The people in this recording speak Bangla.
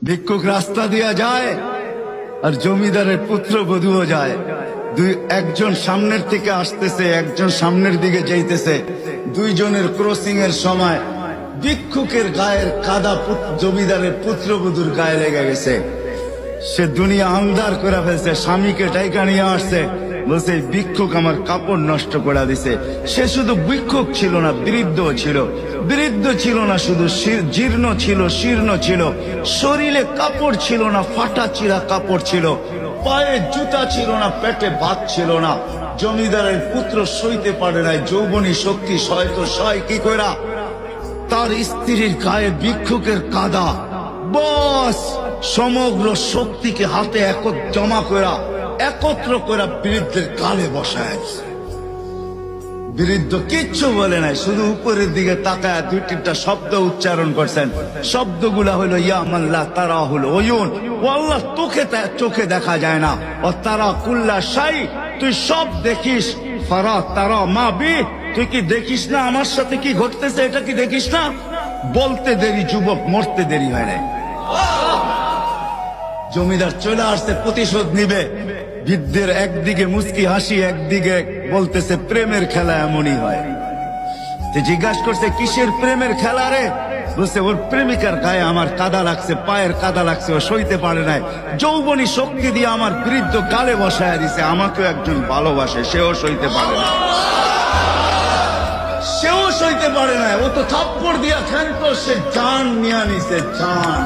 ভিক্ষুক রাস্তা দিয়া যায় আর জমিদারের পুত্রবধূও যায়। একজন সামনের থেকে আসতেছে, একজন সামনের দিকে যাইতেছে। দুইজনের ক্রসিং এর সময় ভিক্ষুকের গায়ের কাদা জমিদারের পুত্রবধূর গায়ে লেগে গেছে। সে দুনিয়া আন্ধার করে ফেলছে, স্বামীকে ডাইকা নিয়ে আসছে, বলছে ভিক্ষুক আমার কাপড় নষ্ট করে দিছে। সে শুধু ভিক্ষুক ছিল না, বৃদ্ধ ছিল। বৃদ্ধ ছিল না শুধু, জীর্ণ ছিল, শীর্ণ ছিল। শরীরে কাপড় ছিল না, ফাটা চিরা কাপড় ছিল। পায়ে জুতা ছিল না, পেটে ভাত ছিল না। জমিদারের পুত্র সইতে পারে নাই, যৌবনী শক্তি সয় তো সয় কি কইরা তার স্ত্রীর গায়ে ভিক্ষুকের কাদা। বস সমগ্র শক্তিকে হাতে জমা করা, একত্র করা বৃদ্ধের গালে বসায়। বৃদ্ধ কিচ্ছু বলে নাই, শুধু উপরের দিকে তাকায় দুই তিনটা শব্দ উচ্চারণ করছেন। শব্দগুলা হলো ইয়া মাল্লাহ তারা হলো ওয়ুন, ও আল্লাহ তোকে চোখে দেখা যায় না। ও তারা কুল্লা শাই, তুই সব দেখিস। ফারা তারা মা বি, তুই কি দেখিস না আমার সাথে কি ঘটতেছে? এটা কি দেখিস না? বলতে দেরি যুবক, মরতে দেরি হয় না। জমিদার চলে আসছে, প্রতিশোধ নিবে। বৃদ্ধের একদিকে মুস্কি হাসি, একদিকে বলতেছে প্রেমের খেলা এমনই হয়। জিজ্ঞাসা করছে কিসের প্রেমের খেলা রে? বলছে ওর প্রেমিকার গায়ে আমার কাদা লাগছে, পায়ের কাদা লাগছে, ও সইতে পারে নাই। যৌবনী শক্তি দিয়ে আমার বৃদ্ধ গালে বসায় দিছে। আমাকেও একজন ভালোবাসে, সেও সইতে পারে না। সেও সইতে পারে না। ও তো থাপ্পড় দিয়া খেলতো, সে জান নিয়ে নিছে, জান।